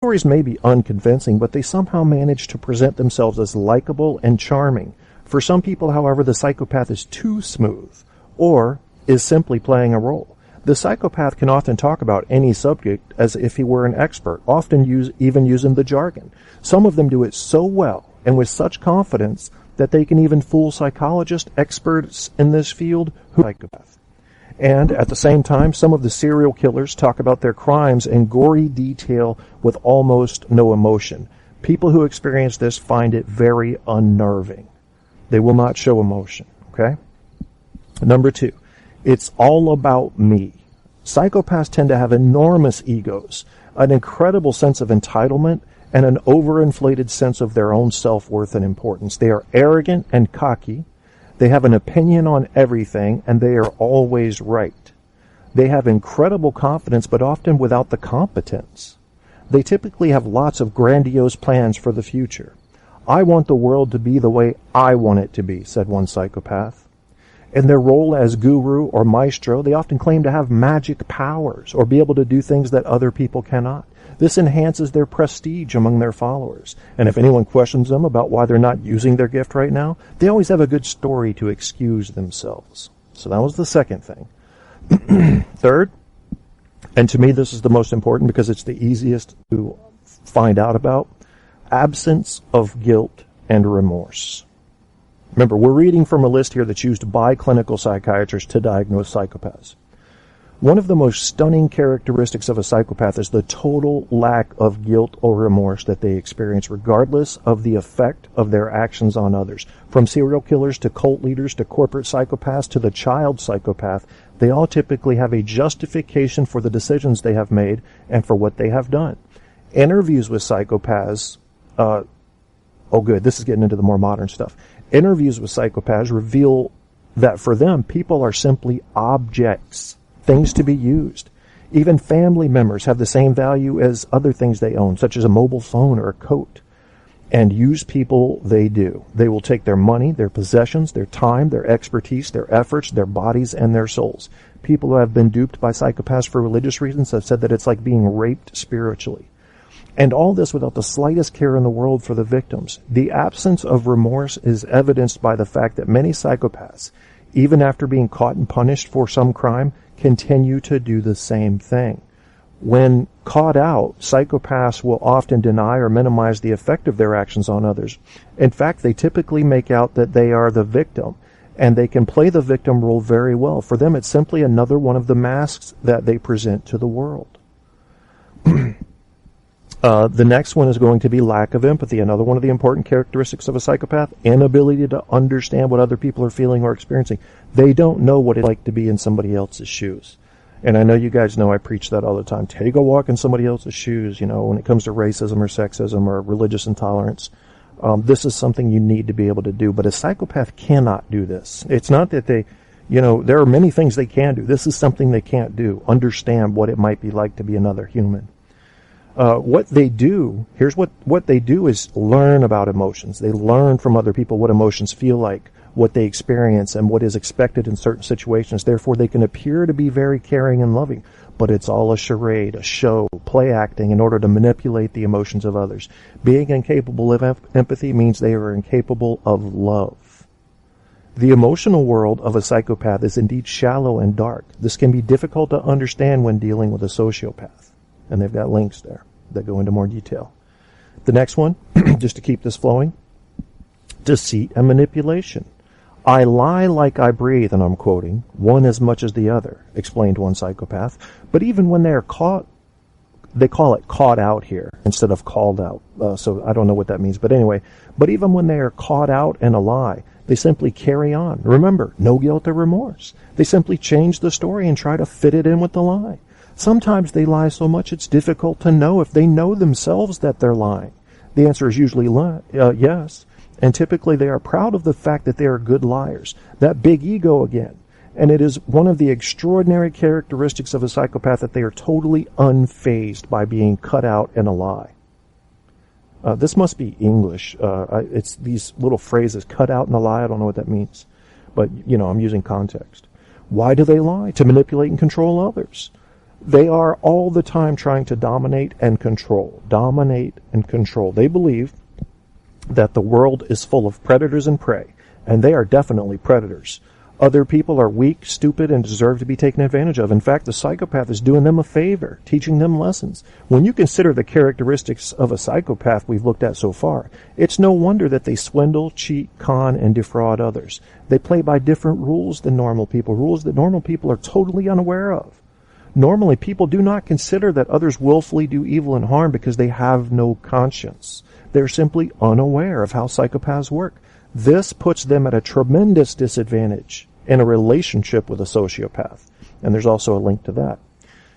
Stories may be unconvincing, but they somehow manage to present themselves as likable and charming. For some people, however, the psychopath is too smooth, or is simply playing a role. The psychopath can often talk about any subject as if he were an expert, often even using the jargon. Some of them do it so well and with such confidence that they can even fool psychologists, experts in this field, who are psychopaths. And at the same time, some of the serial killers talk about their crimes in gory detail with almost no emotion. People who experience this find it very unnerving. They will not show emotion, okay? Number 2, it's all about me. Psychopaths tend to have enormous egos, an incredible sense of entitlement, and an overinflated sense of their own self-worth and importance. They are arrogant and cocky. They have an opinion on everything, and they are always right. They have incredible confidence, but often without the competence. They typically have lots of grandiose plans for the future. I want the world to be the way I want it to be, said one psychopath. In their role as guru or maestro, they often claim to have magic powers or be able to do things that other people cannot. This enhances their prestige among their followers. And if anyone questions them about why they're not using their gift right now, they always have a good story to excuse themselves. So that was the second thing. Third, and to me this is the most important because it's the easiest to find out about, absence of guilt and remorse. Remember, we're reading from a list here that's used by clinical psychiatrists to diagnose psychopaths. One of the most stunning characteristics of a psychopath is the total lack of guilt or remorse that they experience, regardless of the effect of their actions on others. From serial killers to cult leaders to corporate psychopaths to the child psychopath, they all typically have a justification for the decisions they have made and for what they have done. Interviews with psychopaths, this is getting into the more modern stuff. Interviews with psychopaths reveal that for them, people are simply objects, things to be used. Even family members have the same value as other things they own, such as a mobile phone or a coat. And use people they do. They will take their money, their possessions, their time, their expertise, their efforts, their bodies, and their souls. People who have been duped by psychopaths for religious reasons have said that it's like being raped spiritually. And all this without the slightest care in the world for the victims. The absence of remorse is evidenced by the fact that many psychopaths, even after being caught and punished for some crime, continue to do the same thing. When caught out, psychopaths will often deny or minimize the effect of their actions on others. In fact, they typically make out that they are the victim, and they can play the victim role very well. For them, it's simply another one of the masks that they present to the world. The next one is going to be lack of empathy. Another one of the important characteristics of a psychopath, inability to understand what other people are feeling or experiencing. They don't know what it's like to be in somebody else's shoes. And I know you guys know I preach that all the time. Take a walk in somebody else's shoes, when it comes to racism or sexism or religious intolerance. This is something you need to be able to do. But a psychopath cannot do this. It's not that they, there are many things they can do. This is something they can't do. Understand what it might be like to be another human. What they do, here's what they do is learn about emotions. They learn from other people what emotions feel like, what they experience, and what is expected in certain situations. Therefore, they can appear to be very caring and loving, but it's all a charade, a show, play acting in order to manipulate the emotions of others. Being incapable of empathy means they are incapable of love. The emotional world of a psychopath is indeed shallow and dark. This can be difficult to understand when dealing with a sociopath. And they've got links there that go into more detail. The next one, just to keep this flowing, deceit and manipulation. I lie like I breathe, and I'm quoting, one as much as the other, explained one psychopath. But even when they are caught, they call it caught out here instead of called out. So I don't know what that means. But anyway, but even when they are caught out in a lie, they simply carry on. Remember, no guilt or remorse. They simply change the story and try to fit it in with the lie. Sometimes they lie so much it's difficult to know if they know themselves that they're lying. The answer is usually yes, and typically they are proud of the fact that they are good liars. That big ego again. And it is one of the extraordinary characteristics of a psychopath that they are totally unfazed by being cut out in a lie. This must be English. It's these little phrases, cut out in a lie. I don't know what that means. But, I'm using context. Why do they lie? To manipulate and control others. They are all the time trying to dominate and control. Dominate and control. They believe that the world is full of predators and prey, and they are definitely predators. Other people are weak, stupid, and deserve to be taken advantage of. In fact, the psychopath is doing them a favor, teaching them lessons. When you consider the characteristics of a psychopath we've looked at so far, it's no wonder that they swindle, cheat, con, and defraud others. They play by different rules than normal people, rules that normal people are totally unaware of. Normally, people do not consider that others willfully do evil and harm because they have no conscience. They're simply unaware of how psychopaths work. This puts them at a tremendous disadvantage in a relationship with a sociopath. And there's also a link to that.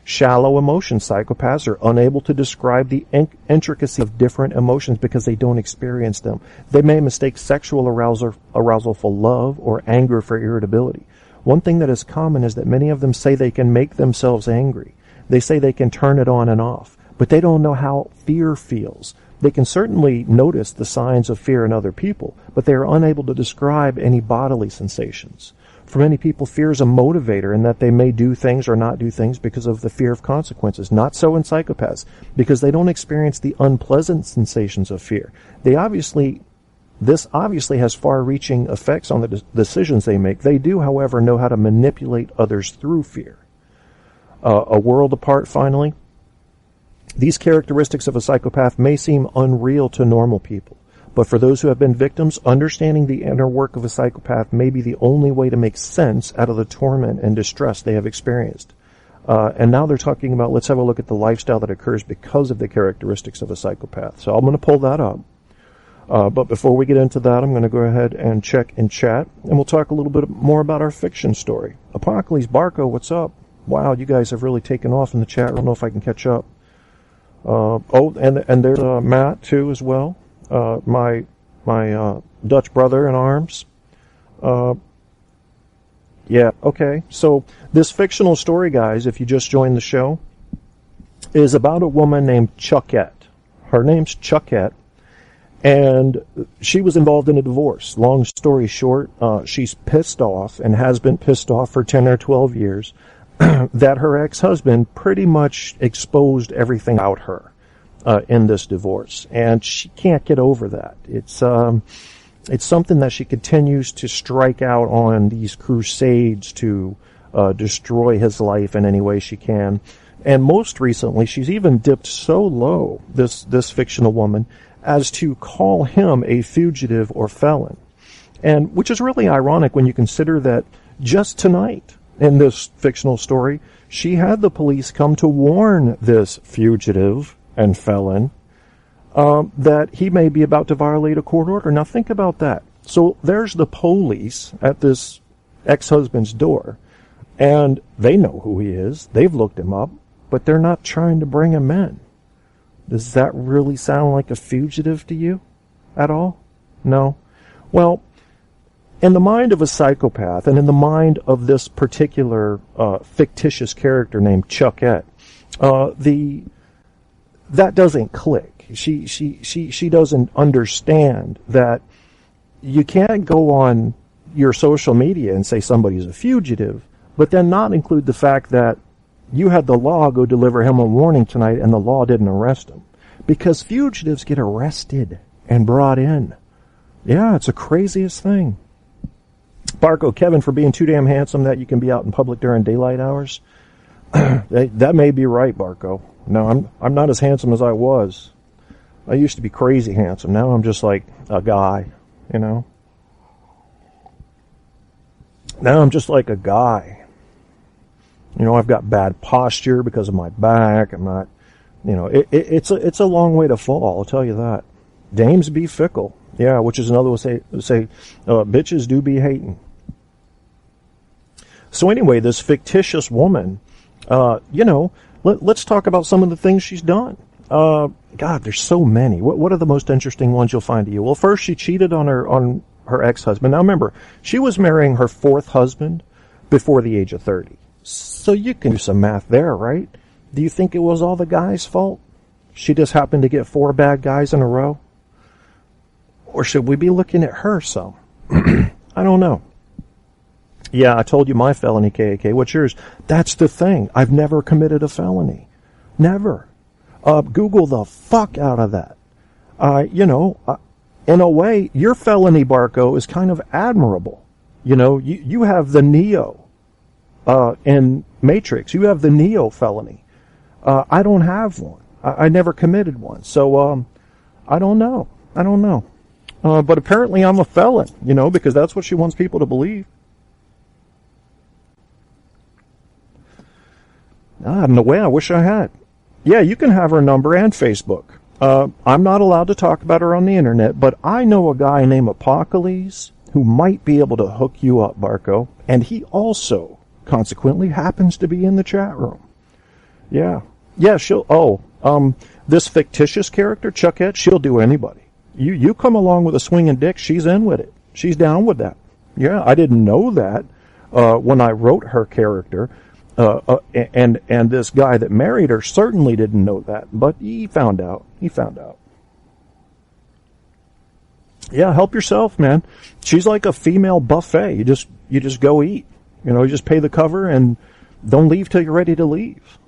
Shallow emotion psychopaths are unable to describe the intricacy of different emotions because they don't experience them. They may mistake sexual arousal for love or anger for irritability. One thing that is common is that many of them say they can make themselves angry. They say they can turn it on and off, but they don't know how fear feels. They can certainly notice the signs of fear in other people, but they are unable to describe any bodily sensations. For many people, fear is a motivator in that they may do things or not do things because of the fear of consequences. Not so in psychopaths, because they don't experience the unpleasant sensations of fear. This obviously has far-reaching effects on the decisions they make. They do, however, know how to manipulate others through fear. A world apart, finally. These characteristics of a psychopath may seem unreal to normal people, but for those who have been victims, understanding the inner work of a psychopath may be the only way to make sense out of the torment and distress they have experienced. And now they're talking about, let's have a look at the lifestyle that occurs because of the characteristics of a psychopath. So I'm going to pull that up. But before we get into that, I'm going to go ahead and check in chat, and we'll talk a little bit more about our fiction story. Apocales, Barko, what's up? Wow, you guys have really taken off in the chat. I don't know if I can catch up. And there's Matt too as well. My Dutch brother in arms. Yeah, okay. So this fictional story, guys, if you just joined the show, is about a woman named Chuckette. Her name's Chuckette, and she was involved in a divorce. Long story short, she's pissed off and has been pissed off for 10 or 12 years that her ex-husband pretty much exposed everything about her in this divorce, and she can't get over that. It's something that she continues to strike out on these crusades to destroy his life in any way she can. And most recently, she's even dipped so low, this fictional woman, as to call him a fugitive or felon, and which is really ironic when you consider that just tonight, in this fictional story, she had the police come to warn this fugitive and felon that he may be about to violate a court order. Now think about that. So there's the police at this ex-husband's door, and they know who he is. They've looked him up, but they're not trying to bring him in. Does that really sound like a fugitive to you at all? No? Well, in the mind of a psychopath, and in the mind of this particular fictitious character named Chuckette, that doesn't click. She doesn't understand that you can't go on your social media and say somebody's a fugitive, but then not include the fact that you had the law go deliver him a warning tonight and the law didn't arrest him. Because fugitives get arrested and brought in. Yeah, it's the craziest thing. Barko, Kevin, for being too damn handsome that you can be out in public during daylight hours. That may be right, Barko. No, I'm not as handsome as I was. I used to be crazy handsome. Now I'm just like a guy, you know. Now I'm just like a guy. You know, I've got bad posture because of my back. I'm not, you know, it's a long way to fall, I'll tell you that. Dames be fickle. Yeah, which is another way to say bitches do be hating. So anyway, this fictitious woman, let's talk about some of the things she's done. God, there's so many. What are the most interesting ones you'll find to you? Well, first, she cheated on her ex-husband. Now remember, she was marrying her fourth husband before the age of 30. So you can do some math there, right? Do you think it was all the guy's fault? She just happened to get 4 bad guys in a row? Or should we be looking at her some? I don't know. Yeah, I told you my felony, KAK. What's yours? That's the thing. I've never committed a felony. Never. Google the fuck out of that. In a way, your felony, Barko, is kind of admirable. You have the Neo in Matrix. You have the Neo felony. I don't have one. I never committed one. So, I don't know. But apparently I'm a felon, because that's what she wants people to believe. In a way, I wish I had. Yeah, you can have her number and Facebook. I'm not allowed to talk about her on the internet, but I know a guy named Apocales who might be able to hook you up, Barko, and he also, consequently, happens to be in the chat room. Yeah, this fictitious character, Chuckette, she'll do anybody. You come along with a swinging dick, she's in with it. She's down with that. Yeah, I didn't know that when I wrote her character. And this guy that married her certainly didn't know that, but he found out. Yeah, help yourself, man. She's like a female buffet. You just go eat. You just pay the cover and don't leave till you're ready to leave.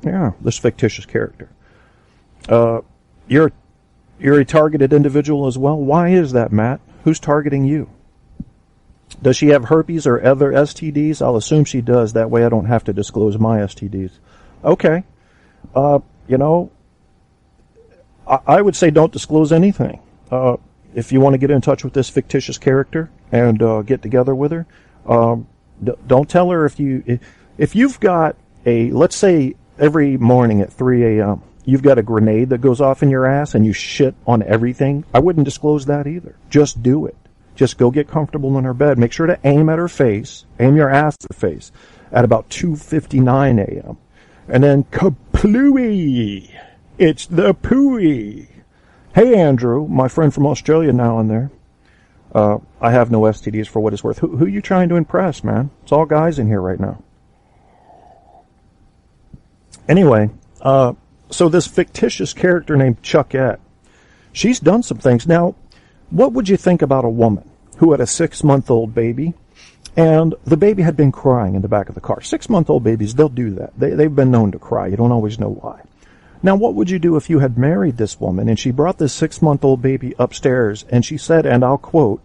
Yeah, this fictitious character. You're a targeted individual as well. Why is that, Matt? Who's targeting you? Does she have herpes or other STDs? I'll assume she does. That way I don't have to disclose my STDs. Okay. I would say don't disclose anything. If you want to get in touch with this fictitious character and get together with her, don't tell her if you've got let's say every morning at 3 a.m., you've got a grenade that goes off in your ass and you shit on everything. I wouldn't disclose that either. Just do it. Just go get comfortable in her bed. Make sure to aim at her face, aim your ass at her face at about 2:59 a.m. And then kaplooey! It's the pooey! Hey Andrew, my friend from Australia now in there. I have no STDs for what it's worth. Who you trying to impress, man? It's all guys in here right now. Anyway, so this fictitious character named Chuckette, she's done some things. Now, what would you think about a woman who had a 6-month-old baby and the baby had been crying in the back of the car? 6-month-old babies, they'll do that. They've been known to cry. You don't always know why. Now, what would you do if you had married this woman and she brought this 6-month-old baby upstairs and she said, and I'll quote,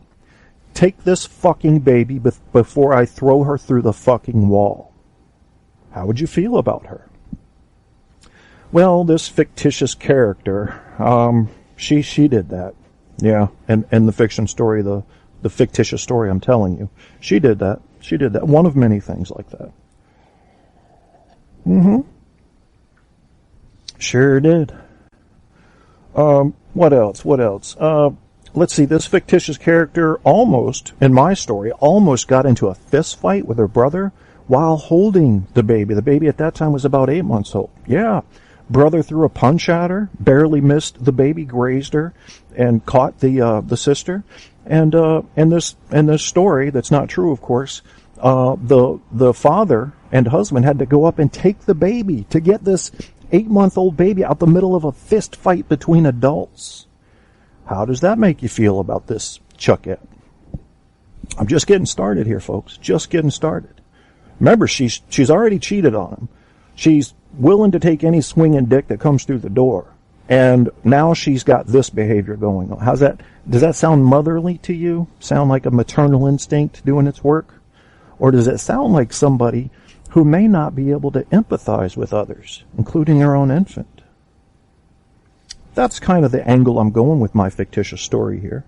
"Take this fucking baby before I throw her through the fucking wall"? How would you feel about her? Well, this fictitious character, she did that. Yeah, and the fiction story, the fictitious story I'm telling you, she did that. One of many things like that. Sure did. What else? Let's see, this fictitious character almost, in my story, almost got into a fist fight with her brother while holding the baby. The baby at that time was about 8 months old. Yeah. Brother threw a punch at her, barely missed the baby, grazed her, and caught the sister. And this story, that's not true, of course, the father and husband had to go up and take the baby to get this 8-month-old baby out the middle of a fist fight between adults. How does that make you feel about this Chuckette? I'm just getting started here, folks. Just getting started. Remember, she's already cheated on him. She's willing to take any swinging dick that comes through the door. And now she's got this behavior going on. Does that sound motherly to you? Sound like a maternal instinct doing its work? Or does it sound like somebody who may not be able to empathize with others, including her own infant? That's kind of the angle I'm going with my fictitious story here.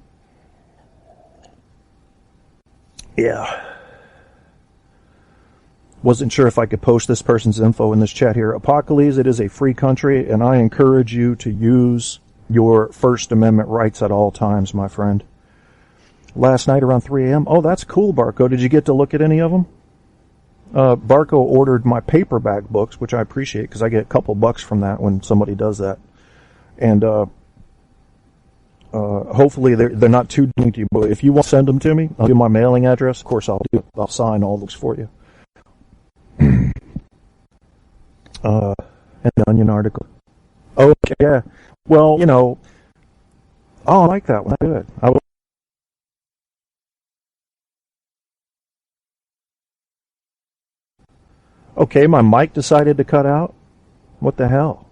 Yeah. Wasn't sure if I could post this person's info in this chat here. Apocales, it is a free country, and I encourage you to use your First Amendment rights at all times, my friend. Last night around 3 a.m. Oh, that's cool, Barko. Did you get to look at any of them? Barko ordered my paperback books, which I appreciate because I get a couple bucks from that when somebody does that. And hopefully they're not too dinky, but if you want to send them to me, I'll give my mailing address. Of course, I'll sign all those for you. And the Onion article. Okay, yeah. Well, I like that one. Good. Okay, my mic decided to cut out. What the hell?